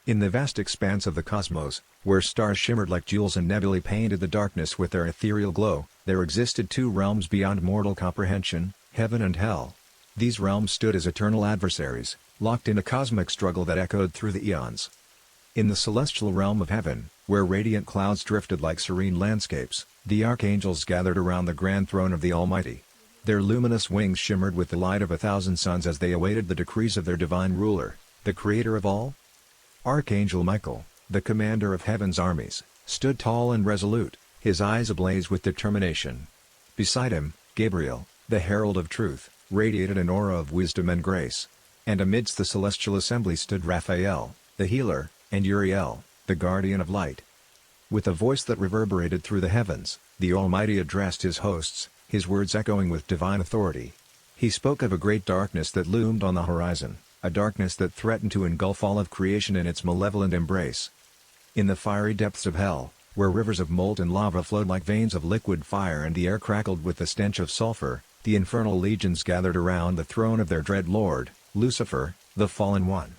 In the vast expanse of the cosmos, where stars shimmered like jewels and nebulae painted the darkness with their ethereal glow, there existed two realms beyond mortal comprehension, heaven and hell. These realms stood as eternal adversaries, locked in a cosmic struggle that echoed through the eons. In the celestial realm of heaven, where radiant clouds drifted like serene landscapes, the archangels gathered around the grand throne of the Almighty. Their luminous wings shimmered with the light of 1,000 suns as they awaited the decrees of their divine ruler, the creator of all. Archangel Michael, the commander of heaven's armies, stood tall and resolute, his eyes ablaze with determination. Beside him, Gabriel, the herald of truth, radiated an aura of wisdom and grace. And amidst the celestial assembly stood Raphael, the healer, and Uriel, the guardian of light. With a voice that reverberated through the heavens, the Almighty addressed his hosts, his words echoing with divine authority. He spoke of a great darkness that loomed on the horizon, a darkness that threatened to engulf all of creation in its malevolent embrace. In the fiery depths of hell, where rivers of molten lava flowed like veins of liquid fire and the air crackled with the stench of sulfur, the infernal legions gathered around the throne of their dread lord, Lucifer, the fallen one.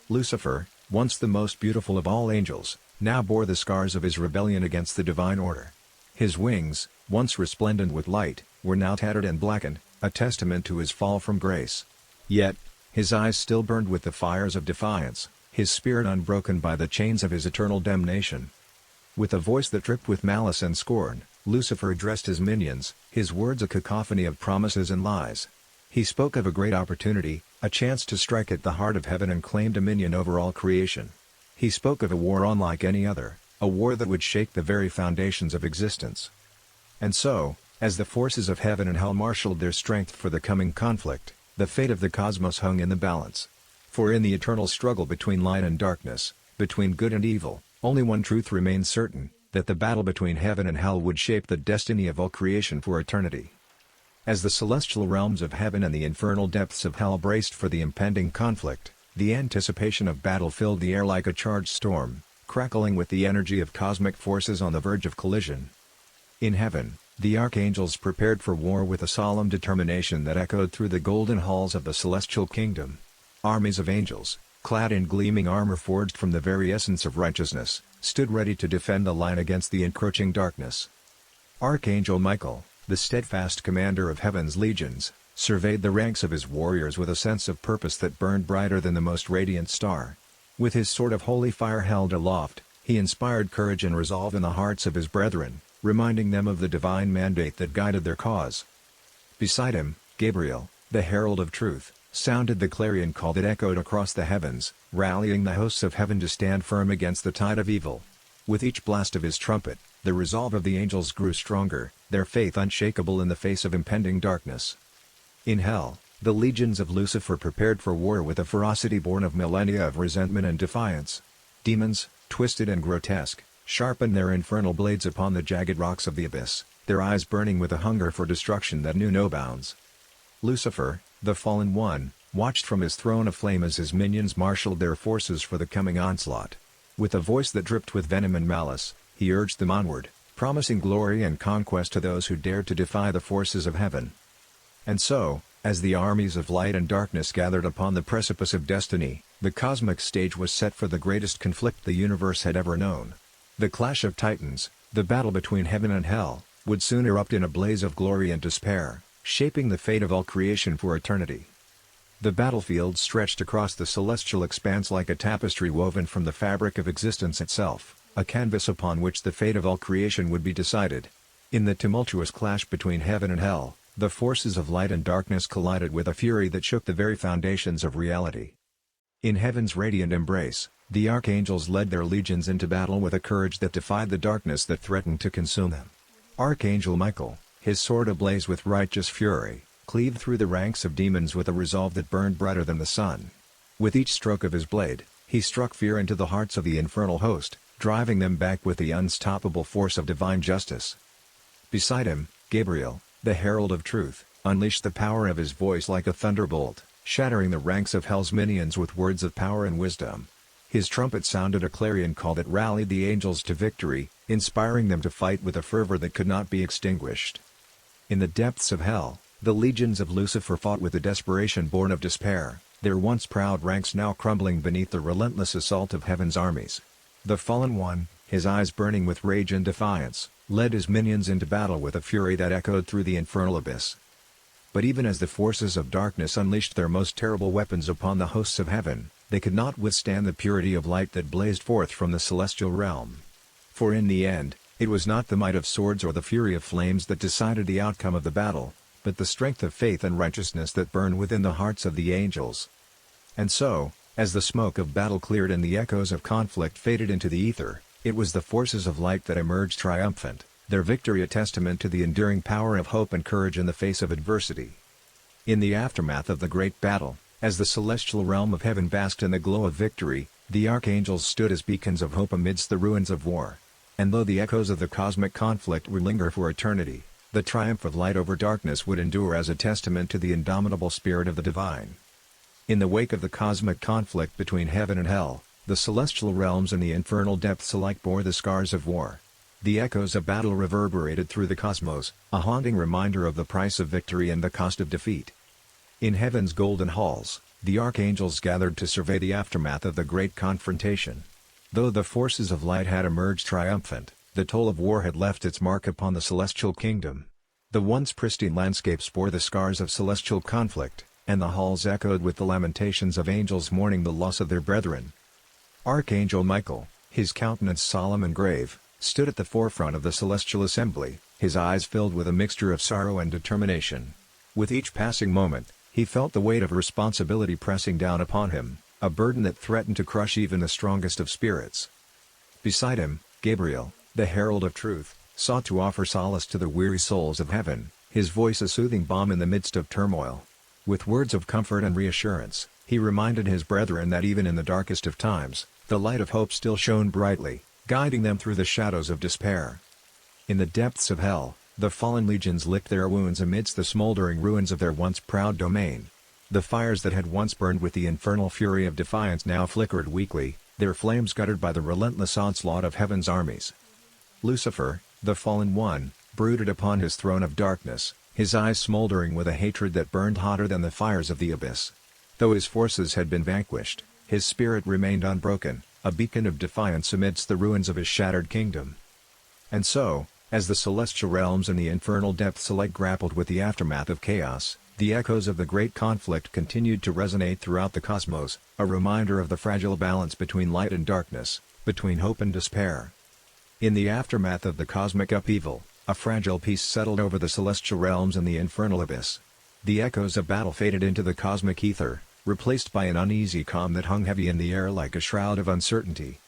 Lucifer, once the most beautiful of all angels, now bore the scars of his rebellion against the divine order. His wings, once resplendent with light, were now tattered and blackened, a testament to his fall from grace. Yet, his eyes still burned with the fires of defiance, his spirit unbroken by the chains of his eternal damnation. With a voice that dripped with malice and scorn, Lucifer addressed his minions, his words a cacophony of promises and lies. He spoke of a great opportunity, a chance to strike at the heart of heaven and claim dominion over all creation. He spoke of a war unlike any other, a war that would shake the very foundations of existence. And so, as the forces of heaven and hell marshaled their strength for the coming conflict, the fate of the cosmos hung in the balance. For in the eternal struggle between light and darkness, between good and evil, only one truth remained certain, that the battle between heaven and hell would shape the destiny of all creation for eternity. As the celestial realms of heaven and the infernal depths of hell braced for the impending conflict, the anticipation of battle filled the air like a charged storm, crackling with the energy of cosmic forces on the verge of collision. In heaven, the archangels prepared for war with a solemn determination that echoed through the golden halls of the celestial kingdom. Armies of angels, clad in gleaming armor forged from the very essence of righteousness, stood ready to defend the light against the encroaching darkness. Archangel Michael, the steadfast commander of heaven's legions, surveyed the ranks of his warriors with a sense of purpose that burned brighter than the most radiant star. With his sword of holy fire held aloft, he inspired courage and resolve in the hearts of his brethren, reminding them of the divine mandate that guided their cause. Beside him, Gabriel, the herald of truth, sounded the clarion call that echoed across the heavens, rallying the hosts of heaven to stand firm against the tide of evil. With each blast of his trumpet, the resolve of the angels grew stronger, their faith unshakable in the face of impending darkness. In hell, the legions of Lucifer prepared for war with a ferocity born of millennia of resentment and defiance. Demons, twisted and grotesque, sharpened their infernal blades upon the jagged rocks of the abyss, their eyes burning with a hunger for destruction that knew no bounds. Lucifer, the fallen one, watched from his throne of flame as his minions marshaled their forces for the coming onslaught. With a voice that dripped with venom and malice, he urged them onward, promising glory and conquest to those who dared to defy the forces of heaven. And so, as the armies of light and darkness gathered upon the precipice of destiny, the cosmic stage was set for the greatest conflict the universe had ever known. The clash of titans, the battle between heaven and hell, would soon erupt in a blaze of glory and despair, shaping the fate of all creation for eternity. The battlefield stretched across the celestial expanse like a tapestry woven from the fabric of existence itself, a canvas upon which the fate of all creation would be decided. In the tumultuous clash between heaven and hell, the forces of light and darkness collided with a fury that shook the very foundations of reality. In heaven's radiant embrace, the archangels led their legions into battle with a courage that defied the darkness that threatened to consume them. Archangel Michael, his sword ablaze with righteous fury, cleaved through the ranks of demons with a resolve that burned brighter than the sun. With each stroke of his blade, he struck fear into the hearts of the infernal host, driving them back with the unstoppable force of divine justice. Beside him, Gabriel, the herald of truth, unleashed the power of his voice like a thunderbolt, shattering the ranks of hell's minions with words of power and wisdom. His trumpet sounded a clarion call that rallied the angels to victory, inspiring them to fight with a fervor that could not be extinguished. In the depths of hell, the legions of Lucifer fought with a desperation born of despair, their once proud ranks now crumbling beneath the relentless assault of heaven's armies. The Fallen One, his eyes burning with rage and defiance, led his minions into battle with a fury that echoed through the infernal abyss. But even as the forces of darkness unleashed their most terrible weapons upon the hosts of heaven, they could not withstand the purity of light that blazed forth from the celestial realm. For in the end, it was not the might of swords or the fury of flames that decided the outcome of the battle, but the strength of faith and righteousness that burned within the hearts of the angels. And so, as the smoke of battle cleared and the echoes of conflict faded into the ether, it was the forces of light that emerged triumphant, their victory a testament to the enduring power of hope and courage in the face of adversity. In the aftermath of the great battle, as the celestial realm of heaven basked in the glow of victory, the archangels stood as beacons of hope amidst the ruins of war. And though the echoes of the cosmic conflict would linger for eternity, the triumph of light over darkness would endure as a testament to the indomitable spirit of the divine. In the wake of the cosmic conflict between heaven and hell, the celestial realms and the infernal depths alike bore the scars of war. The echoes of battle reverberated through the cosmos, a haunting reminder of the price of victory and the cost of defeat. In heaven's golden halls, the archangels gathered to survey the aftermath of the great confrontation. Though the forces of light had emerged triumphant, the toll of war had left its mark upon the celestial kingdom. The once pristine landscapes bore the scars of celestial conflict, and the halls echoed with the lamentations of angels mourning the loss of their brethren. Archangel Michael, his countenance solemn and grave, stood at the forefront of the celestial assembly, his eyes filled with a mixture of sorrow and determination. With each passing moment, he felt the weight of responsibility pressing down upon him, a burden that threatened to crush even the strongest of spirits. Beside him, Gabriel, the herald of truth, sought to offer solace to the weary souls of heaven, his voice a soothing balm in the midst of turmoil. With words of comfort and reassurance, he reminded his brethren that even in the darkest of times, the light of hope still shone brightly, guiding them through the shadows of despair. In the depths of hell, the fallen legions licked their wounds amidst the smoldering ruins of their once proud domain. The fires that had once burned with the infernal fury of defiance now flickered weakly, their flames guttered by the relentless onslaught of heaven's armies. Lucifer, the Fallen One, brooded upon his throne of darkness, his eyes smoldering with a hatred that burned hotter than the fires of the abyss. Though his forces had been vanquished, his spirit remained unbroken, a beacon of defiance amidst the ruins of his shattered kingdom. And so, as the celestial realms and the infernal depths alike grappled with the aftermath of chaos, the echoes of the great conflict continued to resonate throughout the cosmos, a reminder of the fragile balance between light and darkness, between hope and despair. In the aftermath of the cosmic upheaval, a fragile peace settled over the celestial realms and the infernal abyss. The echoes of battle faded into the cosmic ether, replaced by an uneasy calm that hung heavy in the air like a shroud of uncertainty.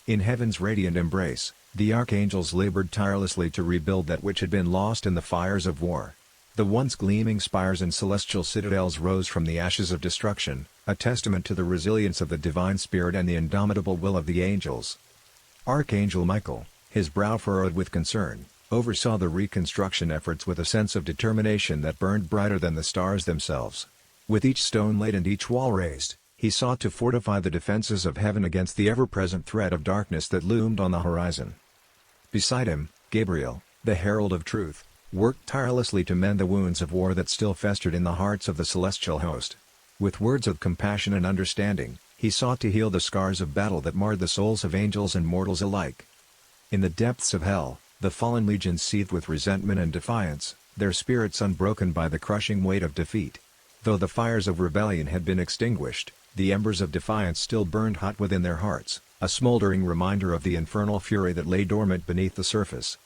In heaven's radiant embrace, the archangels labored tirelessly to rebuild that which had been lost in the fires of war. The once gleaming spires and celestial citadels rose from the ashes of destruction, a testament to the resilience of the divine spirit and the indomitable will of the angels. Archangel Michael, his brow furrowed with concern, oversaw the reconstruction efforts with a sense of determination that burned brighter than the stars themselves. With each stone laid and each wall raised, he sought to fortify the defenses of heaven against the ever-present threat of darkness that loomed on the horizon. Beside him, Gabriel, the herald of truth, worked tirelessly to mend the wounds of war that still festered in the hearts of the celestial host. With words of compassion and understanding, he sought to heal the scars of battle that marred the souls of angels and mortals alike. In the depths of hell, the fallen legions seethed with resentment and defiance, their spirits unbroken by the crushing weight of defeat. Though the fires of rebellion had been extinguished, the embers of defiance still burned hot within their hearts, a smoldering reminder of the infernal fury that lay dormant beneath the surface.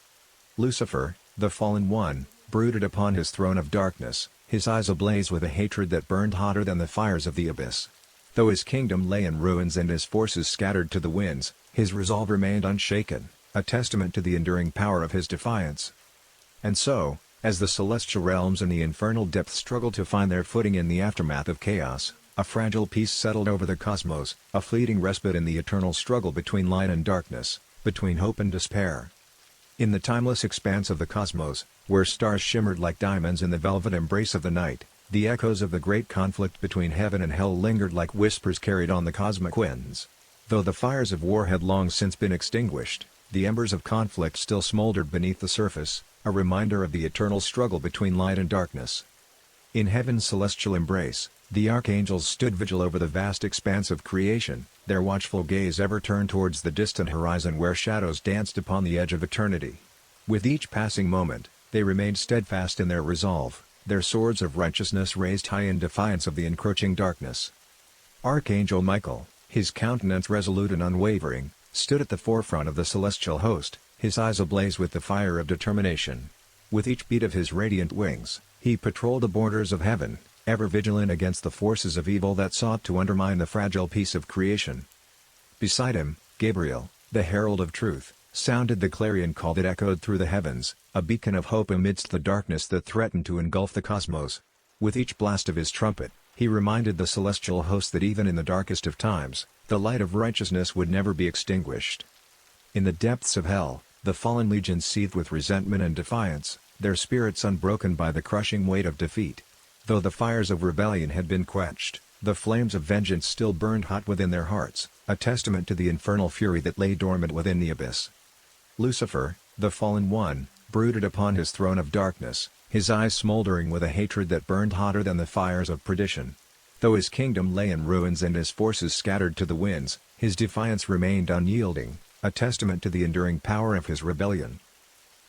Lucifer, the Fallen One, brooded upon his throne of darkness, his eyes ablaze with a hatred that burned hotter than the fires of the abyss. Though his kingdom lay in ruins and his forces scattered to the winds, his resolve remained unshaken, a testament to the enduring power of his defiance. And so, as the celestial realms and the infernal depths struggled to find their footing in the aftermath of chaos, a fragile peace settled over the cosmos, a fleeting respite in the eternal struggle between light and darkness, between hope and despair. In the timeless expanse of the cosmos, where stars shimmered like diamonds in the velvet embrace of the night, the echoes of the great conflict between heaven and hell lingered like whispers carried on the cosmic winds. Though the fires of war had long since been extinguished, the embers of conflict still smoldered beneath the surface, a reminder of the eternal struggle between light and darkness. In heaven's celestial embrace, The archangels stood vigil over the vast expanse of creation, their watchful gaze ever turned towards the distant horizon where shadows danced upon the edge of eternity. With each passing moment, they remained steadfast in their resolve, their swords of righteousness raised high in defiance of the encroaching darkness. Archangel Michael, his countenance resolute and unwavering, stood at the forefront of the celestial host, his eyes ablaze with the fire of determination. With each beat of his radiant wings, he patrolled the borders of heaven, ever vigilant against the forces of evil that sought to undermine the fragile peace of creation. Beside him, Gabriel, the herald of truth, sounded the clarion call that echoed through the heavens, a beacon of hope amidst the darkness that threatened to engulf the cosmos. With each blast of his trumpet, he reminded the celestial host that even in the darkest of times, the light of righteousness would never be extinguished. In the depths of hell, the fallen legions seethed with resentment and defiance, their spirits unbroken by the crushing weight of defeat. Though the fires of rebellion had been quenched, the flames of vengeance still burned hot within their hearts, a testament to the infernal fury that lay dormant within the abyss. Lucifer, the fallen one, brooded upon his throne of darkness, his eyes smoldering with a hatred that burned hotter than the fires of perdition. Though his kingdom lay in ruins and his forces scattered to the winds, his defiance remained unyielding, a testament to the enduring power of his rebellion.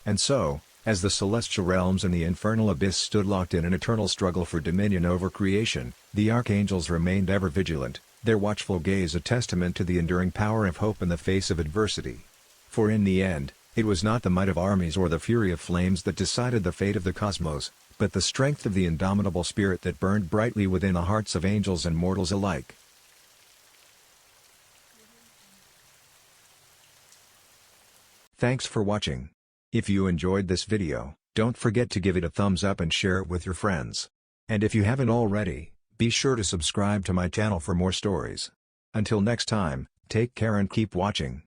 And so, as the celestial realms and the infernal abyss stood locked in an eternal struggle for dominion over creation, the archangels remained ever vigilant, their watchful gaze a testament to the enduring power of hope in the face of adversity. For in the end, it was not the might of armies or the fury of flames that decided the fate of the cosmos, but the strength of the indomitable spirit that burned brightly within the hearts of angels and mortals alike. Thanks for watching. If you enjoyed this video, don't forget to give it a thumbs up and share it with your friends. And if you haven't already, be sure to subscribe to my channel for more stories. Until next time, take care and keep watching.